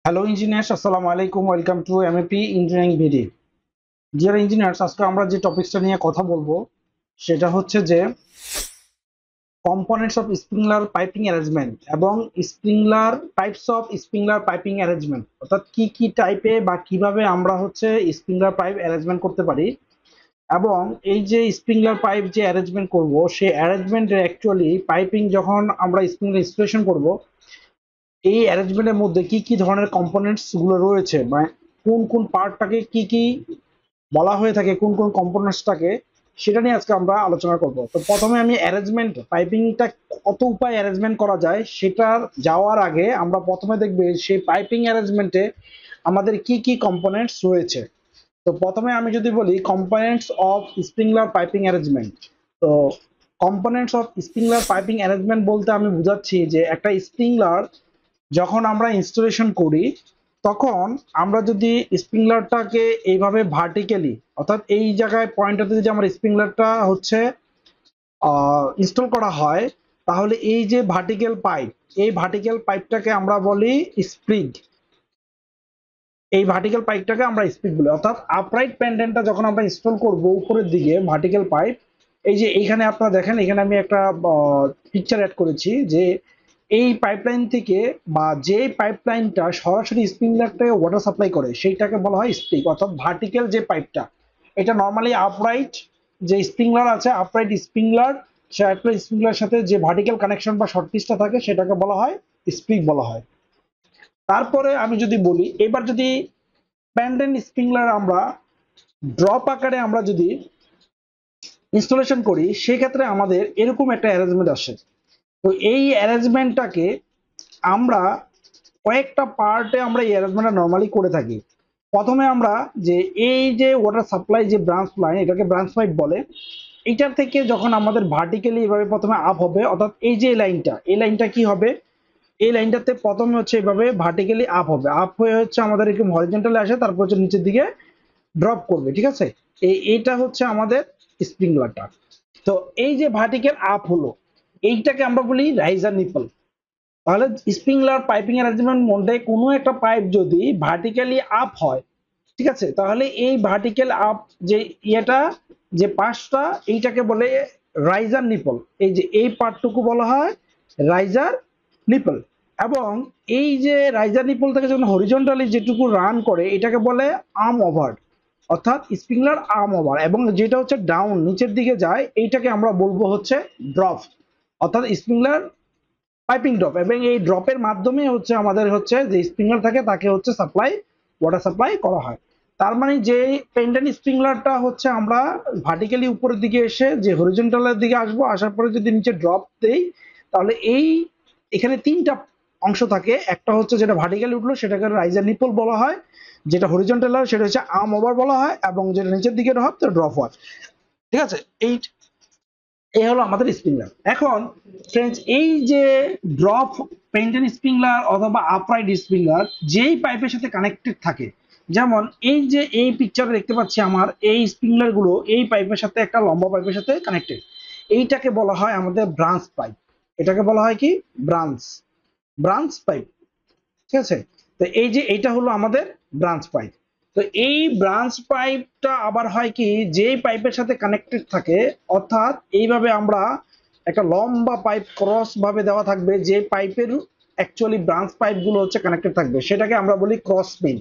Hello engineers, আসসালামু আলাইকুম। Welcome to MAP engineering ভিডি। ডিয়ার ইঞ্জিনিয়ার্স, আজকে আমরা যে টপিকসটা নিয়ে কথা বলবো সেটা হচ্ছে যে components of sprinkler piping arrangement এবং sprinkler types of sprinkler piping arrangement, অর্থাৎ কি কি টাইপে বা কিভাবে আমরা হচ্ছে স্প্রিংলার পাইপ অ্যারেঞ্জমেন্ট করতে পারি এবং এই যে স্প্রিংলার পাইপ যে অ্যারেঞ্জমেন্ট করব সেই অ্যারেঞ্জমেন্টের অ্যাকচুয়ালি পাইপিং যখন আমরা স্প্রিংলার ইনস্টলেশন করব এই অ্যারেঞ্জমেন্টের মধ্যে কি কি ধরনের কম্পোনেন্টস গুলো রয়েছে বা কোন কোন পার্টটাকে কি কি বলা হয়ে থাকে, কোন কোন কম্পোনেন্টসটাকে, সেটা নিয়ে আজকে আমরা আলোচনা করব। তো প্রথমে আমি অ্যারেঞ্জমেন্ট পাইপিংটা কত উপায় অ্যারেঞ্জমেন্ট করা যায় সেটার যাওয়ার আগে আমরা প্রথমে দেখব সেই পাইপিং অ্যারেঞ্জমেন্টে আমাদের কি কি কম্পোনেন্টস রয়েছে। তো প্রথমে আমি যদি বলি components of sprinkler piping arrangement, তো components of sprinkler piping arrangement বলতে আমি বোঝাচ্ছি যে একটা স্প্রিংলার যখন আমরা ইনস্টলেশন করি তখন আমরা যদি স্প্রিংলারটাকে এইভাবে ভার্টিক্যালি, অর্থাৎ এই জায়গায় পয়েন্টটাতে যদি আমার স্প্রিংলারটা হচ্ছে ইনস্টল করা হয়, তাহলে এই যে ভার্টিক্যাল পাইপ, এই ভার্টিক্যাল পাইপটাকে আমরা বলি স্প্রিগ। এই ভার্টিক্যাল পাইপটাকে আমরা স্প্রিগ বলি। অর্থাৎ আপরাইট পেন্ডেন্টটা যখন আমরা ইনস্টল করব উপরের দিকে ভার্টিক্যাল পাইপ, এই যে এইখানে আপনারা দেখেন, এখানে আমি একটা পিকচার অ্যাড করেছি যে এই পাইপলাইন থেকে বা যে পাইপলাইনটা সরাসরি স্প্রিংলারটাকে ওয়াটার সাপ্লাই করে সেইটাকে বলা হয় স্প্রিগ। অর্থাৎ ভার্টিক্যাল যে পাইপটা, এটা নর্মালি আপরাইট যে স্প্রিংলার আছে, আপরাইট স্প্রিংলার, সে একটা স্প্রিংলার সাথে যে ভার্টিক্যাল কানেকশন বা শর্ট পিসটা থাকে সেটাকে বলা হয় স্প্রিগ বলা হয়। তারপরে আমি যদি বলি, এবার যদি প্যান্ডেন্ট স্প্রিংলার আমরা ড্রপ আকারে আমরা যদি ইনস্টলেশন করি, সেক্ষেত্রে আমাদের এরকম একটা অ্যারেঞ্জমেন্ট আসে। তো এই অ্যারেঞ্জমেন্টটাকে আমরা কয়েকটা পার্টে আমরা এই অ্যারেঞ্জমেন্টটা নর্মালি করে থাকি। প্রথমে আমরা যে এই যে ওয়াটার সাপ্লাই যে ব্রাঞ্চ লাইন, এটাকে ব্রাঞ্চ পাইপ বলে, এইটার থেকে যখন আমাদের ভার্টিক্যালি এভাবে প্রথমে আপ হবে, অর্থাৎ এই যে লাইনটা, এই লাইনটা কি হবে, এই লাইনটাতে প্রথমে হচ্ছে এইভাবে ভার্টিক্যালি আপ হবে, আপ হয়ে হচ্ছে আমাদের এরকম হরিজন্টালে আসে, তারপর হচ্ছে নিচের দিকে ড্রপ করবে। ঠিক আছে, এইটা হচ্ছে আমাদের স্প্রিংলারটা। তো এই যে ভার্টিক্যাল আপ হলো, এইটাকে আমরা বলি রাইজার নিপল। তাহলে স্প্রিংলার পাইপিং অ্যারেঞ্জমেন্ট মধ্যে কোনো একটা পাইপ যদি ভার্টিক্যালি আপ হয়, ঠিক আছে, তাহলে এই ভার্টিক্যাল আপ যে ইয়েটা, যে পাশটা, এইটাকে বলে রাইজার নিপল। এই যে এই পার্টটুকু বলা হয় রাইজার নিপল। এবং এই যে রাইজার নিপল থেকে যখন হরিজন্টালি যেটুকু রান করে এটাকে বলে আর্ম ওভার, অর্থাৎ স্প্রিংলার আর্ম ওভার। এবং যেটা হচ্ছে ডাউন নিচের দিকে যায়, এইটাকে আমরা বলবো হচ্ছে ড্রপ, অর্থাৎ স্প্রিংলার পাইপিং ড্রপ। এবং এই ড্রপের মাধ্যমে হচ্ছে আমাদের হচ্ছে যে স্প্রিংলার থাকে তাকে হচ্ছে সাপ্লাই, ওয়াটার সাপ্লাই করা হয়। তার মানে যে পেন্ডেন্ট স্প্রিংলারটা হচ্ছে আমরা ভার্টিক্যালি উপরের দিকে এসে যে হরিজন্টালের দিকে আসবো, আসার পরে যদি নিচে ড্রপ দেই, তাহলে এই এখানে তিনটা অংশ থাকে। একটা হচ্ছে যেটা ভার্টিক্যালি উঠলো সেটাকে রাইজার নিপল বলা হয়, যেটা হরিজন্টাল হয় সেটা হচ্ছে আর্ম ওভার বলা হয়, এবং যেটা নিচের দিকে ড্রপ তো ড্রপ হয়। ঠিক আছে, এই হলো আমাদের স্প্রিংলার। এখন ফ্রেন্ডস, এই যে ড্রপ পেন্টেন স্প্রিংলার অথবা আপরাইট স্প্রিংলার যেই পাইপের সাথে কানেক্টেড থাকে, যেমন এই যে এই পিকচারে দেখতে পাচ্ছি আমার এই স্প্রিংলার গুলো এই পাইপের সাথে একটা লম্বা পাইপের সাথে কানেক্টেড, এইটাকে বলা হয় আমাদের ব্রাঞ্চ পাইপ। এটাকে বলা হয় কি ব্রাঞ্চ, ব্রাঞ্চ পাইপ। ঠিক আছে, তো এই যে এইটা হলো আমাদের ব্রাঞ্চ পাইপ। তো এই ব্রাঞ্চ পাইপটা আবার হয় কি, যে পাইপের সাথে কানেক্টেড থাকে, অর্থাৎ এইভাবে আমরা একটা লম্বা পাইপ ক্রস ভাবে দেওয়া থাকবে, যে পাইপের অ্যাকচুয়ালি ব্রাঞ্চ পাইপ গুলো হচ্ছে কানেক্টেড থাকবে, সেটাকে আমরা বলি ক্রস মেইন।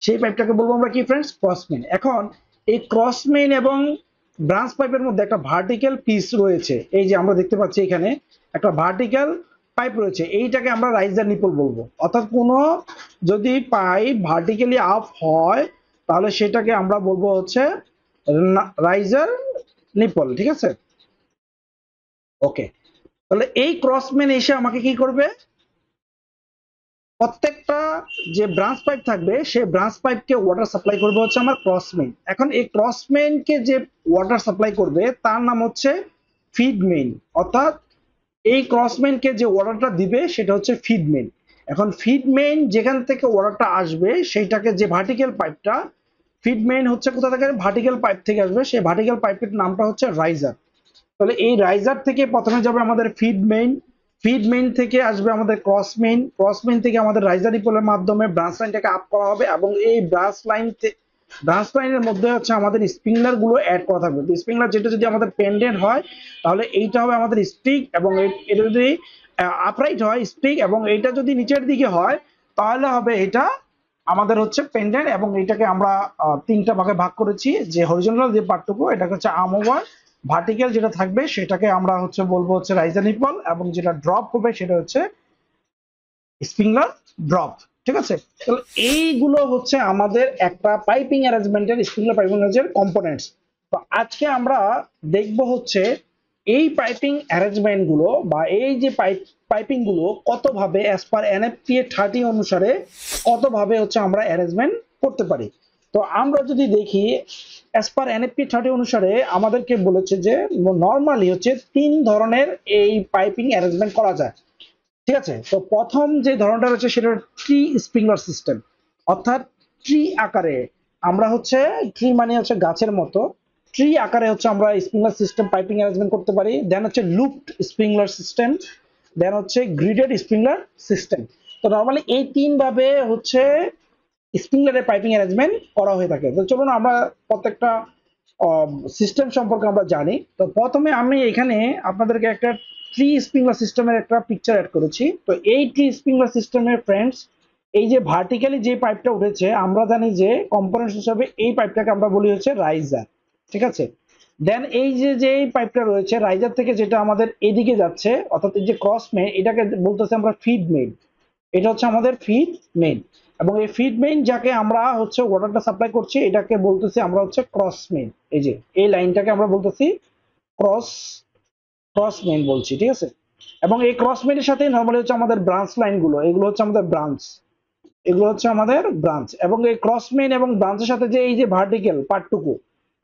সেই পাইপটাকে বলবো আমরা কি ফ্রেন্ডস, ক্রস মেইন। এখন এই ক্রস মেইন এবং ব্রাঞ্চ পাইপের মধ্যে একটা ভার্টিক্যাল পিস রয়েছে, এই যে আমরা দেখতে পাচ্ছি এখানে একটা ভার্টিক্যাল পাইপ রয়েছে, এইটাকে আমরা রাইজার নিপল বলবো। অর্থাৎ কোনো যদি পাইপ ভার্টিক্যালি আপ হয় তাহলে সেটাকে আমরা বলবো হচ্ছে রাইজার নিপল। ঠিক আছে, ওকে। তাহলে এই ক্রসম্যান এসে আমাকে কি করবে, প্রত্যেকটা যে ব্রাঞ্চ পাইপ থাকবে সেই ব্রাঞ্চ পাইপকে ওয়াটার সাপ্লাই করবে হচ্ছে আমার ক্রসমেইন। এখন এই ক্রসমেইনকে যে ওয়াটার সাপ্লাই করবে তার নাম হচ্ছে ফিড মেইন, অর্থাৎ এই ক্রসমেইনকে যে ওয়াটারটা দিবে সেটা হচ্ছে ফিড মেইন। এখন ফিড মেইন যেখান থেকে ওয়াটারটা আসবে সেইটাকে যে ভার্টিক্যাল পাইপটা, ফিড মেইন হচ্ছে কোথা থেকে, ভার্টিক্যাল পাইপ থেকে আসবে, সেই ভার্টিক্যাল পাইপের নামটা হচ্ছে রাইজার। তাহলে এই রাইজার থেকে প্রথমে যাবে আমাদের ফিড মেইন, ফিড মেইন থেকে আসবে আমাদের ক্রস মেইন থেকে আমাদের রাইজার রিপলের মাধ্যমে ব্রাঞ্চ লাইনটাকে আপ করা হবে, এবং এই ব্রাঞ্চ লাইনের মধ্যে হচ্ছে আমাদের স্প্রিংলার গুলো অ্যাড করা থাকবে। তো স্প্রিংলার যেটা যদি আমাদের পেন্ডেন্ট হয় তাহলে এইটা হবে আমাদের স্পিক, এবং এটা যদি আপরাইট হয় স্পিক, এবং এটা যদি নিচের দিকে হয় তাহলে হবে এটা আমাদের হচ্ছে পেন্ডেন্ট। এবং এটাকে আমরা তিনটা ভাগে ভাগ করেছি, যে হরিজন্টাল যে পার্টটুকু এটাকে হচ্ছে আর্ম ওভার, ভার্টিক্যাল যেটা থাকবে সেটাকে আমরা হচ্ছে বলবো হচ্ছে রাইজার নিপল, এবং যেটা ড্রপ হবে সেটা হচ্ছে স্প্রিংলার ড্রপ। ঠিক আছে, তাহলে এইগুলো হচ্ছে আমাদের একটা পাইপিং অ্যারেঞ্জমেন্টের স্প্রিংলার পাইপিং অ্যারেঞ্জের কম্পোনেন্টস। তো আজকে আমরা দেখব হচ্ছে এই পাইপিং অ্যারেঞ্জমেন্ট গুলো বা এই যে পাইপিং গুলো কতভাবে অ্যাজ পার এনএফপিএ 30 অনুসারে কতভাবে হচ্ছে আমরা অ্যারেঞ্জমেন্ট করতে পারি। তো আমরা যদি দেখি অ্যাজ পার এনএফপি 30 অনুসারে আমাদেরকে বলেছে যে নর্মালি হচ্ছে 3 ধরনের এই পাইপিং অ্যারেঞ্জমেন্ট করা যায়। ঠিক আছে, তো প্রথম যে ধরনটা রয়েছে সেটা ট্রি স্প্রিংলার সিস্টেম, অর্থাৎ ট্রি আকারে আমরা হচ্ছে, ট্রি মানে হচ্ছে গাছের মতো, ট্রি আকারে হচ্ছে আমরা স্প্রিংলার সিস্টেম পাইপিং অ্যারেঞ্জমেন্ট করতে পারি। দেন হচ্ছে লুপড স্প্রিংলার সিস্টেম, দেন হচ্ছে গ্রিডেড স্প্রিংলার সিস্টেম। তো নর্মালি এই 3 ভাবে হচ্ছে স্প্রিংলারের পাইপিং অ্যারেঞ্জমেন্ট করা হয়ে থাকে। তো চলুন আমরা প্রত্যেকটা সিস্টেম সম্পর্কে আমরা জানি। তো প্রথমে আমি এখানে আপনাদেরকে একটা ট্রি স্প্রিংলার সিস্টেমের একটা পিকচার অ্যাড করেছি। তো এই ট্রি স্প্রিংলার সিস্টেমের ফ্রেন্ডস, এই যে ভার্টিক্যালি যে পাইপটা উঠেছে আমরা জানি যে কম্পোনেন্টস হিসাবে এই পাইপটাকে আমরা বলি হচ্ছে রাইজার। ঠিক আছে, দেন এই যে পাইপটা রয়েছে রাইজার থেকে যেটা আমাদের এদিকে যাচ্ছে, অর্থাৎ এই যে ক্রস মেইন, এটাকে বলতেছে আমরা ফিড মেইন। এটা হচ্ছে আমাদের ফিড মেইন, এবং এই ফিড মেইন যাকে আমরা হচ্ছে ওয়াটারটা সাপ্লাই করছি এটাকে বলতেছি আমরা হচ্ছে ক্রস মেইন। এই যে এই লাইনটাকে আমরা বলতেছি ক্রস ক্রস মেইন বলছি। ঠিক আছে, এবং এই ক্রস মেইনের সাথে নরমালি হচ্ছে আমাদের ব্রাঞ্চ লাইনগুলো, এগুলো হচ্ছে আমাদের ব্রাঞ্চ, এগুলো হচ্ছে আমাদের ব্রাঞ্চ। এবং এই ক্রস মেইন এবং ব্রাঞ্চের সাথে যে এই যে ভার্টিক্যাল পার্টটুকু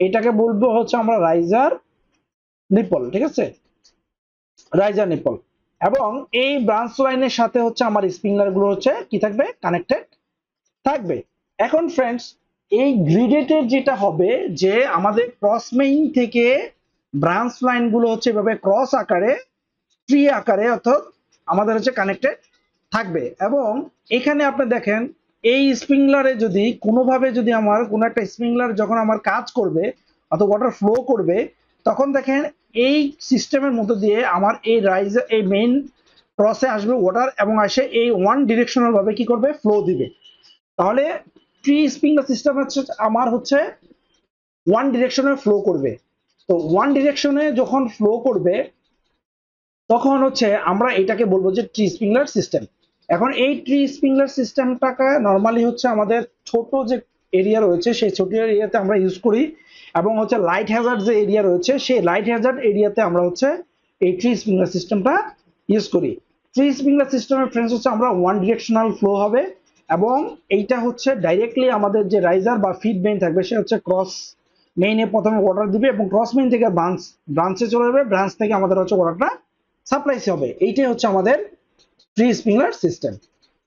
এটাকে বলবো হচ্ছে আমরা রাইজার নিপল। ঠিক আছে, রাইজার নিপল। এবং এই ব্রাঞ্চ লাইনের সাথে হচ্ছে আমার স্প্রিংলার গুলো হচ্ছে কি থাকবে, কানেক্টেড থাকবে। এখন ফ্রেন্ডস, এই গ্রিডেটের যেটা হবে যে আমাদের ক্রস মেইন থেকে ব্রাঞ্চ লাইন গুলো হচ্ছে এভাবে ক্রস আকারে, ট্রি আকারে অর্থাৎ আমাদের হচ্ছে কানেক্টেড থাকবে। এবং এখানে আপনি দেখেন এই স্প্রিংলারে যদি কোনোভাবে যদি আমার কোনো একটা স্প্রিংলার যখন আমার কাজ করবে অথবা ওয়াটার ফ্লো করবে, তখন দেখেন এই সিস্টেমের মধ্যে দিয়ে আমার এই রাইজার এই মেইন ক্রসে আসবে ওয়াটার, এবং এসে এই ওয়ান ডিরেকশনাল ভাবে কি করবে, ফ্লো দিবে। তাহলে ট্রি স্প্রিংলার সিস্টেম হচ্ছে আমার হচ্ছে ওয়ান ডিরেকশনে ফ্লো করবে। তো ওয়ান ডিরেকশনে যখন ফ্লো করবে তখন হচ্ছে আমরা এটাকে বলবো যে ট্রি স্প্রিংলার সিস্টেম। এখন এই ট্রি স্প্রিংলার সিস্টেমটাকে নর্মালি হচ্ছে আমাদের ছোট যে এরিয়া রয়েছে সেই ছোট এরিয়াতে আমরা ইউজ করি, এবং হচ্ছে লাইট হ্যাজার্ড যে এরিয়া রয়েছে সেই লাইট হ্যাজার্ড এরিয়াতে আমরা হচ্ছে এই ট্রি স্প্রিংলার সিস্টেমটা ইউজ করি। ট্রি স্প্রিংলার সিস্টেমের ফ্রেন্ডস হচ্ছে আমরা ওয়ান ডিরেকশনাল ফ্লো হবে, এবং এইটা হচ্ছে ডাইরেক্টলি আমাদের যে রাইজার বা ফিড মেইন থাকবে সে হচ্ছে ক্রস মেইনে প্রথমে ওয়াটার দিবে, এবং ক্রস মেইন থেকে ব্রাঞ্চে চলে যাবে, ব্রাঞ্চ থেকে আমাদের হচ্ছে ওয়াটারটা সাপ্লাইস হবে। এইটাই হচ্ছে আমাদের ট্রি স্প্রিংলার সিস্টেম।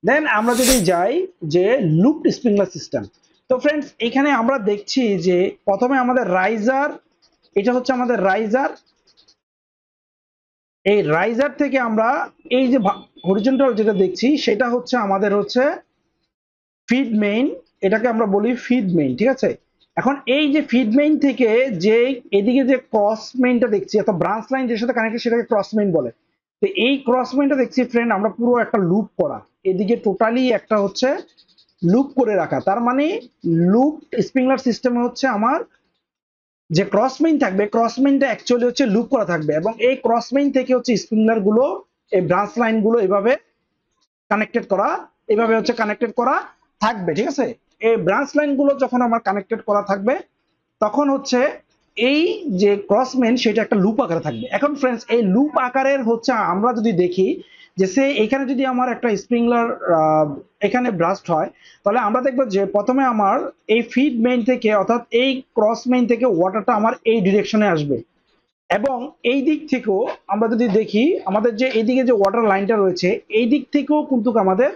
দেন আমরা যদি যাই যে লুপড স্প্রিংলার সিস্টেম, তো ফ্রেন্ডস এখানে আমরা দেখছি যে প্রথমে আমাদের রাইজার, এটা হচ্ছে আমাদের রাইজার, এই রাইজার থেকে আমরা এই যে হরিজন্টাল যেটা দেখছি সেটা হচ্ছে আমাদের হচ্ছে ফিড মেইন, এটাকে আমরা বলি ফিড মেইন। ঠিক আছে, এখন এই যে ফিড মেইন থেকে যে এদিকে যে ক্রস মেইনটা দেখছি অর্থাৎ ব্রাঞ্চ লাইন যের সাথে কানেক্টেড সেটাকে ক্রস মেইন বলে। তো এই ক্রস মেইনটা দেখছি ফ্রেন্ড আমরা পুরো একটা লুপ করা, এদিকে টোটালি একটা হচ্ছে লুপ করে রাখা। তার মানে লুপ স্প্রিংলার সিস্টেমে হচ্ছে আমার যে ক্রস মেইন থাকবে, ক্রস মেইনটা অ্যাকচুয়ালি হচ্ছে লুপ করা থাকবে, এবং এই ক্রস মেইন থেকে হচ্ছে স্প্রিংলার গুলো এই ব্রাঞ্চ লাইন গুলো এভাবে কানেক্টেড করা, এভাবে হচ্ছে কানেক্টেড করা থাকবে। ঠিক আছে, এই ব্রাঞ্চ লাইন গুলো যখন আমার কানেক্টেড করা থাকবে তখন হচ্ছে এই যে ক্রস মেইন সেটা একটা লুপ আকারে থাকবে। এখন ফ্রেন্ডস এই লুপ আকারের হচ্ছে আমরা যদি দেখি যে সে এখানে যদি আমার একটা স্প্রিংলার এখানে ব্রাস্ট হয়, তাহলে আমরা দেখবো যে প্রথমে আমার এই ফিড মেইন থেকে অর্থাৎ এই ক্রস মেইন থেকে ওয়াটারটা আমার এই ডিরেকশনে আসবে, এবং এই দিক থেকেও আমরা যদি দেখি আমাদের যে এইদিকে যে ওয়াটার লাইনটা রয়েছে এই দিক থেকেও কিন্তু আমাদের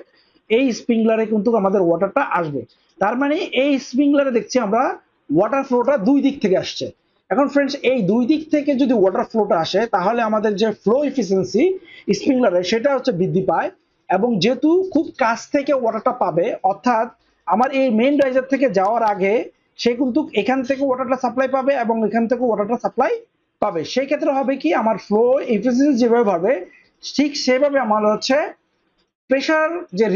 এই স্প্রিংলারে কিন্তু আমাদের ওয়াটারটা আসবে। তার মানে এই স্প্রিংলারে দেখছি আমরা ওয়াটার ফ্লোটা দুই দিক থেকে আসছে। এখন ফ্রেন্ডস এই দুই দিক থেকে যদি ওয়াটার ফ্লোটা আসে তাহলে আমাদের যে ফ্লো এফিসিয়েন্সি স্প্রিংলারের সেটা হচ্ছে বৃদ্ধি পায়। এবং যেহেতু খুব কাছ থেকে ওয়াটারটা পাবে, অর্থাৎ আমার এই মেইন রাইজার থেকে যাওয়ার আগে সে কিন্তু এখান থেকে ওয়াটারটা সাপ্লাই পাবে এবং এখান থেকে ওয়াটারটা সাপ্লাই পাবে, সেই ক্ষেত্রে হবে কি আমার ফ্লো এফিসিয়েন্সি যেভাবে বাড়বে ঠিক সেভাবে আমার হচ্ছে প্রেশার যে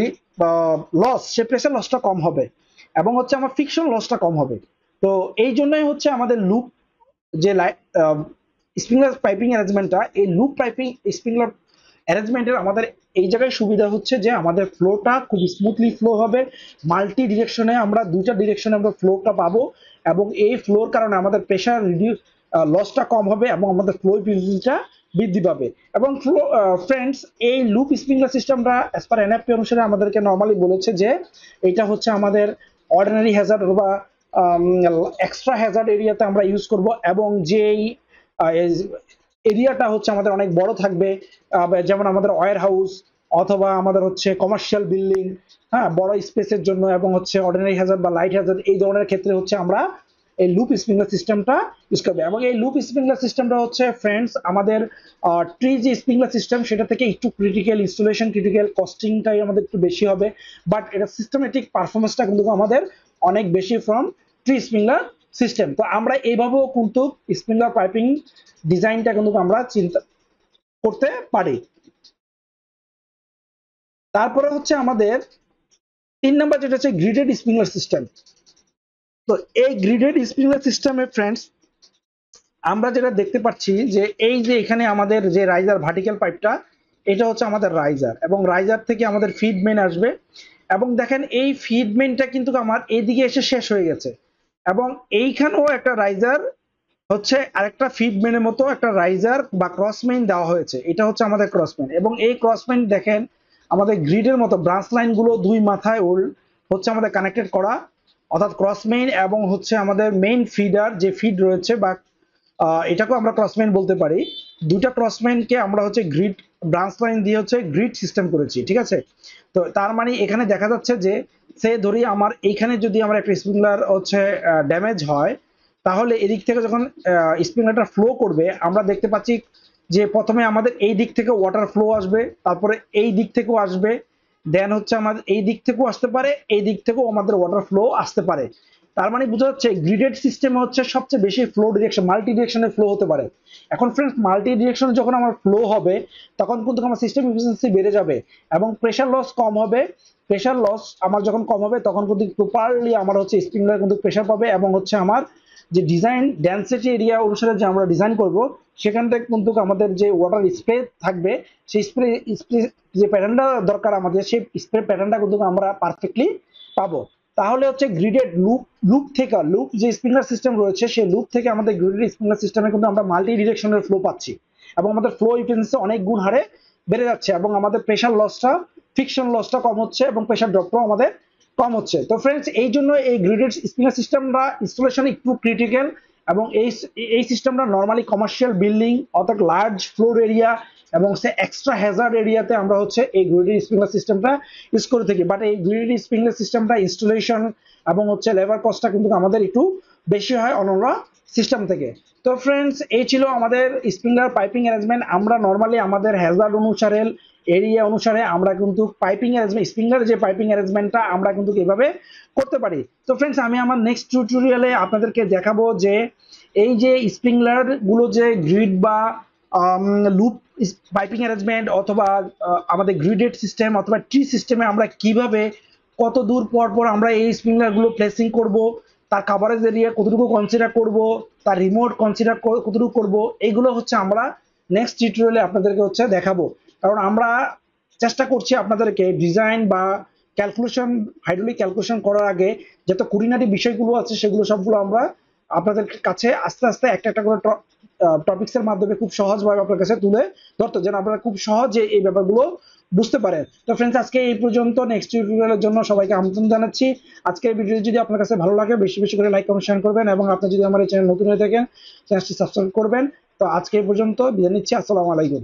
লস, সে প্রেশার লসটা কম হবে এবং হচ্ছে আমার ফ্রিকশন লসটা কম হবে। তো এই জন্যই হচ্ছে আমাদের লুপ যে স্প্রিংলার পাইপিং অ্যারেঞ্জমেন্টটা, এই লুপ পাইপিং স্প্রিংলার অ্যারেঞ্জমেন্টের আমাদের এই জায়গায় সুবিধা হচ্ছে যে আমাদের ফ্লোটা খুব স্মুথলি ফ্লো হবে, মাল্টি ডিরেকশনে আমরা দুইটা ডিরেকশনে আমরা ফ্লোটা পাবো এবং এই ফ্লোর কারণে আমাদের প্রেশার রিডিউস লসটা কম হবে এবং আমাদের ফ্লো এফিসিয়েন্সিটা বৃদ্ধি পাবে। এবং ফ্রেন্ডস এই লুপ স্প্রিংলার সিস্টেমটা অ্যাজ পার এনএফপি অনুসারে আমাদেরকে নর্মালি বলেছে যে এটা হচ্ছে আমাদের অর্ডিনারি হ্যাজার্ড বা এক্সট্রা হ্যাজার্ড এরিয়াতে আমরা ইউজ করব এবং যেই এরিয়াটা হচ্ছে আমাদের অনেক বড় থাকবে, যেমন আমাদের ওয়্যার হাউস অথবা আমাদের হচ্ছে কমার্শিয়াল বিল্ডিং, হ্যাঁ, বড় স্পেসের জন্য এবং হচ্ছে অর্ডিনারি হ্যাজার্ড বা লাইট হ্যাজার্ড এই ধরনের ক্ষেত্রে হচ্ছে আমরা এই লুপ স্প্রিংলার সিস্টেমটা ইউজ করবে। এবং এই লুপ স্প্রিংলার সিস্টেমটা হচ্ছে ফ্রেন্ডস আমাদের ট্রি যে স্প্রিংলার সিস্টেম সেটা থেকে একটু ক্রিটিক্যাল, ইনস্টলেশন ক্রিটিক্যাল, কস্টিংটাই আমাদের একটু বেশি হবে, বাট এটা সিস্টেমেটিক পারফরমেন্সটা কিন্তু আমাদের অনেক বেশি ফ্রম ট্রি স্প্রিংলার সিস্টেম। তো আমরা এইভাবেও কিন্তু স্প্রিংলার পাইপিং ডিজাইনটা কিন্তু আমরা চিন্তা করতে পারি। তারপরে হচ্ছে আমাদের 3 নাম্বার যেটা হচ্ছে গ্রিডেড স্প্রিংলার সিস্টেম। তো এই গ্রিডেড স্প্রিংলার সিস্টেমে ফ্রেন্ডস আমরা যেটা দেখতে পাচ্ছি যে এই যে এখানে আমাদের যে রাইজার ভার্টিক্যাল পাইপটা, এটা হচ্ছে আমাদের রাইজার এবং রাইজার থেকে আমাদের ফিড মেইন আসবে এবং দেখেন এই ফিড মেইনটা কিন্তু আমার এইদিকে এসে শেষ হয়ে গেছে এবং এইখানেও একটা রাইজার হচ্ছে আরেকটা ফিড মেইনের মতো একটা রাইজার বা ক্রস মেইন দেওয়া হয়েছে, এটা হচ্ছে আমাদের ক্রস মেইন। এবং এই ক্রস মেইন দেখেন আমাদের গ্রিডের মতো ব্রাঞ্চ লাইনগুলো দুই মাথায় হচ্ছে আমাদের কানেক্টেড করা, অর্থাৎ ক্রস মেইন এবং হচ্ছে আমাদের মেইন ফিডার যে ফিড রয়েছে বা এটাকেও আমরা ক্রসমেইন বলতে পারি, দুটা ক্রসমেইনকে আমরা হচ্ছে গ্রিড ব্রাঞ্চ লাইন দিয়ে হচ্ছে গ্রিড সিস্টেম করেছি, ঠিক আছে। তো তার মানে এখানে দেখা যাচ্ছে যে সে ধরি আমার এইখানে যদি আমার একটা স্প্রিংলার হচ্ছে ড্যামেজ হয় তাহলে এদিক থেকে যখন স্প্রিংলারটা ফ্লো করবে আমরা দেখতে পাচ্ছি যে প্রথমে আমাদের এই দিক থেকে ওয়াটার ফ্লো আসবে, তারপরে এই দিক থেকেও আসবে, দেন হচ্ছে আমাদের এই দিক থেকেও আসতে পারে, এই দিক থেকেও আমাদের ওয়াটার ফ্লো আসতে পারে। তার মানে বোঝা যাচ্ছে গ্রিডেড সিস্টেম হচ্ছে সবচেয়ে বেশি ফ্লো ডিরেকশন, মাল্টি ডিরেকশনে ফ্লো হতে পারে। এখন ফ্রেন্ডস মাল্টি ডিরেকশনে যখন আমার ফ্লো হবে তখন কিন্তু আমার সিস্টেম এফিসিয়েন্সি বেড়ে যাবে এবং প্রেশার লস কম হবে। প্রেশার লস আমার যখন কম হবে তখন কিন্তু প্রপারলি আমার হচ্ছে স্প্রিংলার কিন্তু প্রেশার পাবে এবং হচ্ছে আমার যে ডিজাইন ডেনসিটি এরিয়া অনুসারে যে আমরা ডিজাইন করব সেখান থেকে কিন্তু আমাদের যে ওয়াটার স্প্রে থাকবে সেই স্প্রে যে প্যাটার্নটা দরকার আমাদের সেই স্প্রে প্যাটার্নটা কিন্তু আমরা পারফেক্টলি পাবো। তাহলে হচ্ছে গ্রিডেড লুপ থেকে লুপ যে স্প্রিংলার সিস্টেম রয়েছে সেই লুপ থেকে আমাদের গ্রিডেড স্প্রিংলার সিস্টেমে কিন্তু আমরা মাল্টি ডিরেকশনের ফ্লো পাচ্ছি এবং আমাদের ফ্লো এফিসিয়েন্সি অনেক গুণ হারে বেড়ে যাচ্ছে এবং আমাদের প্রেশার লসটা, ফ্রিকশন লসটা কম হচ্ছে এবং প্রেশার ড্রপটাও আমাদের কম হচ্ছে। তো ফ্রেন্ডস এই জন্য এই গ্রিডেড স্প্রিংলার সিস্টেমটা ইনস্টলেশন একটু ক্রিটিক্যাল এবং এই সিস্টেমটা নর্মালি কমার্শিয়াল বিল্ডিং অর্থাৎ লার্জ ফ্লোর এরিয়া এবং সে এক্সট্রা হ্যাজার্ড এরিয়াতে আমরা হচ্ছে এই গ্রিডেড স্প্রিংলার সিস্টেমটা ইউজ করে থাকি। বাট এই গ্রিডেড স্প্রিংলার সিস্টেমটা ইনস্টলেশন এবং হচ্ছে লেবার কস্টটা কিন্তু আমাদের একটু বেশি হয় অন্যান্য সিস্টেম থেকে। তো ফ্রেন্ডস এই ছিল আমাদের স্প্রিংলার পাইপিং অ্যারেঞ্জমেন্ট। আমরা নর্মালি আমাদের হ্যাজার্ড অনুসারে এরিয়া অনুসারে আমরা কিন্তু পাইপিং অ্যারেঞ্জমেন্ট স্প্রিংলার যে পাইপিং অ্যারেঞ্জমেন্টটা আমরা কিন্তু এভাবে করতে পারি। তো ফ্রেন্ডস আমি আমার নেক্সট টিউটোরিয়ালে আপনাদেরকে দেখাবো যে এই যে স্প্রিংলার গুলো যে গ্রিড বা লুপ পাইপিং অ্যারেঞ্জমেন্ট অথবা আমাদের গ্রিডেড সিস্টেম অথবা ট্রি সিস্টেমে আমরা কিভাবে কত দূর পর পর আমরা এই স্প্রিংলার গুলো প্লেসিং করব, তার কভারেজ এরিয়া কতটুকু কনসিডার করব, তার রিমোট কনসিডার কতটুকু করব, এইগুলো হচ্ছে আমরা নেক্সট টিউটোরিয়ালে আপনাদেরকে হচ্ছে দেখাবো। কারণ আমরা চেষ্টা করছি আপনাদেরকে ডিজাইন বা ক্যালকুলেশন, হাইড্রোলিক ক্যালকুলেশন করার আগে যত খুঁটিনাটি বিষয়গুলো আছে সেগুলো সবগুলো আমরা আপনাদের কাছে আস্তে আস্তে একটা একটা করে টপিকস এর মাধ্যমে খুব সহজভাবে আপনার কাছে তুলে ধরতে, যেন আপনারা খুব সহজে এই ব্যাপারগুলো বুঝতে পারেন। তো ফ্রেন্ডস আজকে এই পর্যন্ত, নেক্সট টিউটোরিয়ালের জন্য সবাইকে আমন্ত্রণ জানাচ্ছি। আজকের ভিডিও যদি আপনার কাছে ভালো লাগে বেশি বেশি করে লাইক কমেন্ট শেয়ার করবেন এবং আপনি যদি আমার এই চ্যানেল নতুন হয়ে থাকেন চ্যানেলটি সাবস্ক্রাইব করবেন। তো আজকে এই পর্যন্ত বিদায় নিচ্ছি, আসসালামু আলাইকুম।